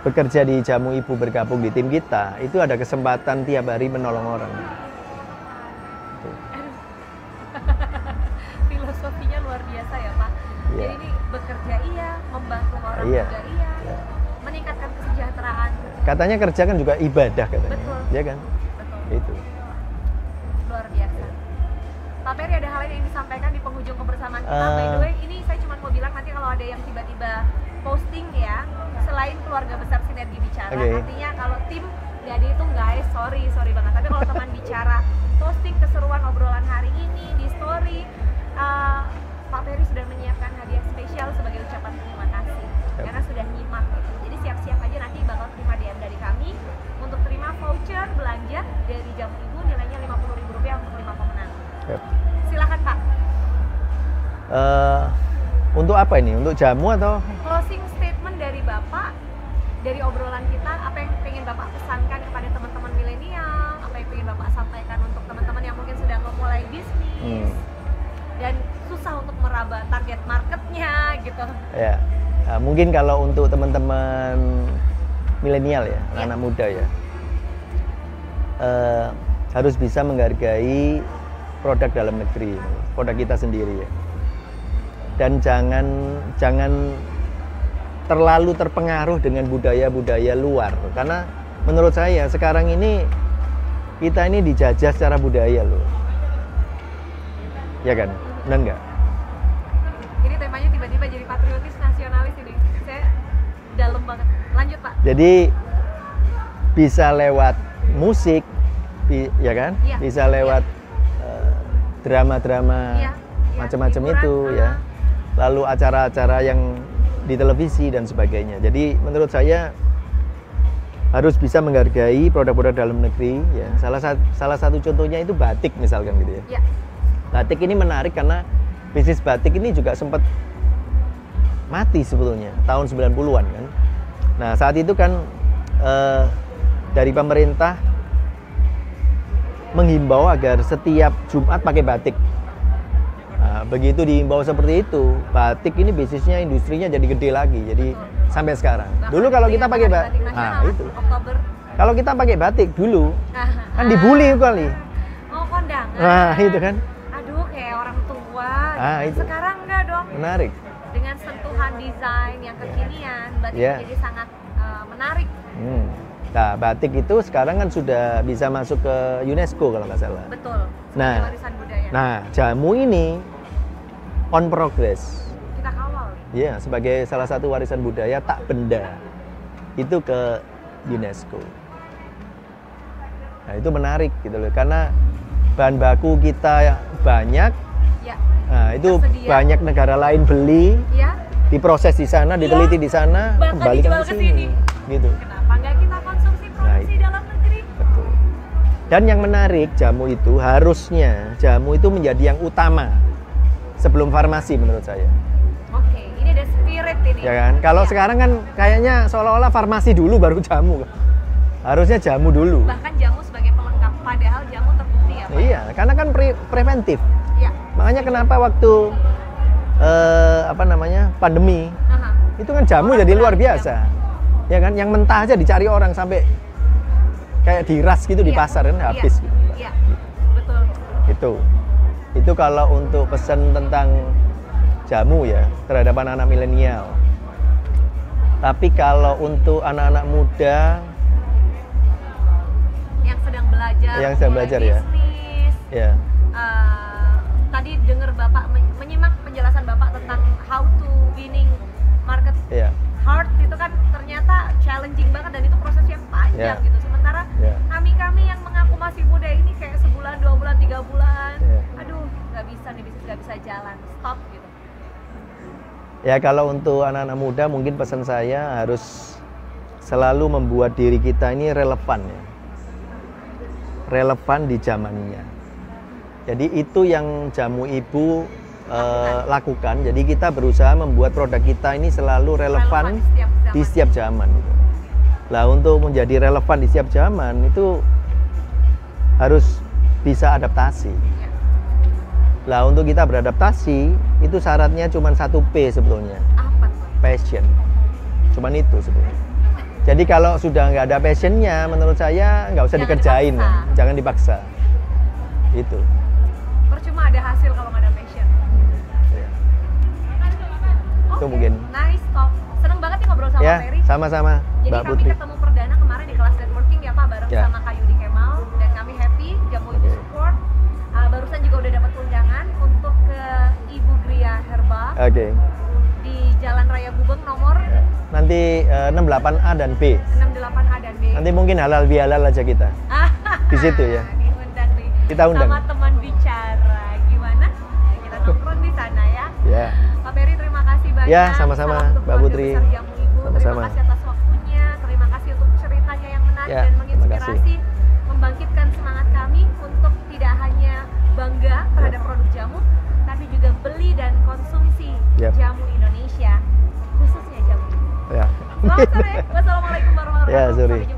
Speaker 2: bekerja di Jamu Ibu, bergabung di tim kita, itu ada kesempatan tiap hari menolong orang.
Speaker 1: Filosofinya luar biasa ya Pak.
Speaker 2: Iya.
Speaker 1: Jadi ini bekerja iya, membantu orang
Speaker 2: Iya.
Speaker 1: juga iya,
Speaker 2: Ya.
Speaker 1: meningkatkan kesejahteraan.
Speaker 2: Katanya kerja kan juga ibadah katanya,
Speaker 1: Betul.
Speaker 2: ya kan?
Speaker 1: Betul.
Speaker 2: Itu.
Speaker 1: Luar biasa. Pak Ferry ada hal lain yang disampaikan di penghujung kebersamaan kita. By the way, ini saya cuma mau bilang nanti kalau ada yang tiba-tiba posting ya, selain keluarga besar Sinergi Bicara,
Speaker 2: Oke.
Speaker 1: artinya kalau tim nggak dihitung guys, sorry banget. Tapi kalau teman bicara posting keseruan obrolan hari ini di story, Pak Ferry sudah menyiapkan hadiah spesial sebagai ucapan terima kasih karena sudah nyimak. Gitu. Jadi siap-siap aja nanti bakal terima DM dari kami untuk terima voucher belanja dari Jamu Ibu nilainya Rp50.000 untuk 5 pemenang.
Speaker 2: Yap.
Speaker 1: Silakan Pak.
Speaker 2: Untuk apa ini? Untuk jamu atau?
Speaker 1: Closing statement dari Bapak dari obrolan kita, apa yang pengen Bapak pesankan kepada teman-teman milenial, apa yang pengen Bapak sampaikan untuk teman-teman yang mungkin sedang memulai bisnis dan susah untuk meraba target marketnya gitu.
Speaker 2: Ya, mungkin kalau untuk teman-teman milenial ya,
Speaker 1: Ya.
Speaker 2: anak muda ya, harus bisa menghargai produk dalam negeri, produk kita sendiri ya. Dan jangan terlalu terpengaruh dengan budaya-budaya luar, karena menurut saya sekarang ini kita ini dijajah secara budaya loh, ya kan, benar nggak?
Speaker 1: Ini temanya tiba-tiba jadi patriotis nasionalis ini. Saya dalam banget. Lanjut Pak.
Speaker 2: Jadi bisa lewat musik, ya kan?
Speaker 1: Iya,
Speaker 2: Bisa lewat drama-drama
Speaker 1: Iya,
Speaker 2: macam-macam
Speaker 1: hiburan,
Speaker 2: itu ya. Lalu acara-acara yang di televisi dan sebagainya. Jadi menurut saya harus bisa menghargai produk-produk dalam negeri ya. Salah satu contohnya itu batik misalkan gitu ya.
Speaker 1: Ya,
Speaker 2: Batik ini menarik karena bisnis batik ini juga sempat mati sebetulnya tahun 90-an kan. Nah, saat itu kan dari pemerintah menghimbau agar setiap Jumat pakai batik. Nah, begitu dihimbau seperti itu, batik ini bisnisnya, industrinya jadi gede lagi. Jadi sampai sekarang.
Speaker 1: bahkan
Speaker 2: Dulu kalau kita
Speaker 1: dengan
Speaker 2: pakai
Speaker 1: Hari
Speaker 2: batik,
Speaker 1: Batik Nasional,
Speaker 2: itu.
Speaker 1: Oktober.
Speaker 2: Kalau kita pakai batik dulu kan dibully kali.
Speaker 1: Oh, kondangan.
Speaker 2: Nah, itu kan
Speaker 1: Aduh, kayak orang tua.
Speaker 2: Ah,
Speaker 1: gitu.
Speaker 2: itu.
Speaker 1: Sekarang enggak dong.
Speaker 2: menarik.
Speaker 1: Dengan sentuhan desain yang kekinian, batik
Speaker 2: Iya.
Speaker 1: menjadi sangat menarik.
Speaker 2: Nah, batik itu sekarang kan sudah bisa masuk ke UNESCO kalau nggak salah.
Speaker 1: Betul. Sebagai
Speaker 2: Nah.
Speaker 1: warisan budaya.
Speaker 2: Nah, jamu ini on progress.
Speaker 1: Kita kawal.
Speaker 2: Ya, sebagai salah satu warisan budaya tak benda. itu ke UNESCO. Nah itu menarik gitu loh, karena bahan baku kita banyak,
Speaker 1: Ya.
Speaker 2: nah itu
Speaker 1: Tersedia.
Speaker 2: banyak negara lain beli,
Speaker 1: Ya.
Speaker 2: diproses di sana, diteliti di sana,
Speaker 1: Bahkan
Speaker 2: kembalikan
Speaker 1: dijual
Speaker 2: ke
Speaker 1: ke
Speaker 2: sini,
Speaker 1: sini.
Speaker 2: gitu.
Speaker 1: Kenapa nggak kita konsumsi produksi
Speaker 2: Nah,
Speaker 1: dalam negeri?
Speaker 2: Betul. Dan yang menarik, jamu itu harusnya jamu itu menjadi yang utama sebelum farmasi menurut saya.
Speaker 1: Oke, ini ada spirit ini.
Speaker 2: Ya kan? Kalau
Speaker 1: Iya.
Speaker 2: sekarang kan kayaknya seolah-olah farmasi dulu baru jamu. Harusnya jamu dulu.
Speaker 1: Bahkan jamu sebagai pelengkap, padahal jamu terbukti ya Pak?
Speaker 2: Iya, karena kan preventif.
Speaker 1: Iya.
Speaker 2: Makanya kenapa waktu pandemi
Speaker 1: Aha.
Speaker 2: itu kan jamu
Speaker 1: Orang
Speaker 2: jadi luar
Speaker 1: belanja.
Speaker 2: biasa. Ya kan? Yang mentah aja dicari orang sampai kayak diras gitu di
Speaker 1: Iya.
Speaker 2: pasar kan habis.
Speaker 1: Iya.
Speaker 2: Gitu.
Speaker 1: Iya. Betul.
Speaker 2: Itu kalau untuk pesan tentang jamu ya terhadap anak-anak milenial. Tapi kalau untuk anak-anak muda
Speaker 1: Yang sedang belajar.
Speaker 2: Yang sedang
Speaker 1: mulai
Speaker 2: belajar, ya.
Speaker 1: bisnis.
Speaker 2: ya
Speaker 1: Tadi dengar Bapak menyimak penjelasan Bapak tentang how to winning market
Speaker 2: ya
Speaker 1: heart itu kan ternyata challenging banget dan itu prosesnya panjang
Speaker 2: Ya.
Speaker 1: gitu. Sementara
Speaker 2: Ya.
Speaker 1: kami yang mengaku masih muda ini kayak sebulan, 2 bulan, 3 bulan,
Speaker 2: Ya.
Speaker 1: aduh nggak bisa nih, bisnis nggak bisa jalan, stop gitu.
Speaker 2: ya kalau untuk anak-anak muda mungkin pesan saya harus selalu membuat diri kita ini relevan ya. Relevan di zamannya. Jadi itu yang jamu ibu lakukan. Jadi kita berusaha membuat produk kita ini selalu relevan di setiap zaman. Gitu. Lah untuk menjadi relevan di setiap zaman itu harus bisa adaptasi.
Speaker 1: Ya.
Speaker 2: Lah untuk kita beradaptasi itu syaratnya cuma 1 P sebetulnya,
Speaker 1: Apa tuh?
Speaker 2: passion. Cuman itu sebetulnya. Jadi kalau sudah nggak ada passionnya, menurut saya nggak usah
Speaker 1: Jangan
Speaker 2: dikerjain,
Speaker 1: dipaksa.
Speaker 2: jangan dipaksa. Itu.
Speaker 1: Percuma ada hasil kalau nggak ada passion.
Speaker 2: Ya.
Speaker 1: Oke,
Speaker 2: mungkin.
Speaker 1: nice talk. Seneng banget nih ngobrol sama
Speaker 2: Ya,
Speaker 1: Ferry.
Speaker 2: sama-sama
Speaker 1: Jadi
Speaker 2: Mbak
Speaker 1: kami
Speaker 2: Putri.
Speaker 1: ketemu perdana kemarin di kelas networking ya Pak, bareng
Speaker 2: Ya.
Speaker 1: sama Kayudi Kemal, dan kami happy Jamu Ibu
Speaker 2: Oke.
Speaker 1: support. Barusan juga udah dapat undangan untuk ke Ibu Gria Herba
Speaker 2: Oke.
Speaker 1: di Jalan Raya Gubeng nomor
Speaker 2: Ya. Nanti 68A dan B.
Speaker 1: 68A dan B.
Speaker 2: Nanti mungkin halal bihalal aja kita. Di situ ya.
Speaker 1: Diundang nih.
Speaker 2: Kita undang.
Speaker 1: Sama teman bicara. Gimana? Kita nongkrong di sana ya.
Speaker 2: Ya.
Speaker 1: Pak Ferry terima kasih banyak.
Speaker 2: Ya, sama-sama,
Speaker 1: Salam untuk
Speaker 2: Mbak
Speaker 1: keluarga
Speaker 2: Putri.
Speaker 1: besar Jamu Ibu.
Speaker 2: Sama-sama.
Speaker 1: Terima kasih atas waktunya. Terima kasih untuk ceritanya yang menarik
Speaker 2: Ya,
Speaker 1: dan
Speaker 2: terima
Speaker 1: menginspirasi, membangkitkan semangat kami untuk tidak hanya bangga terhadap produk jamu, tapi juga beli dan konsumsi
Speaker 2: Yap.
Speaker 1: jamu Indonesia, khususnya jamu.
Speaker 2: Ya.
Speaker 1: Selamat sore. Wassalamualaikum warahmatullahi
Speaker 2: Ya,
Speaker 1: wabarakatuh.
Speaker 2: sorry.
Speaker 1: Sampai jumpa.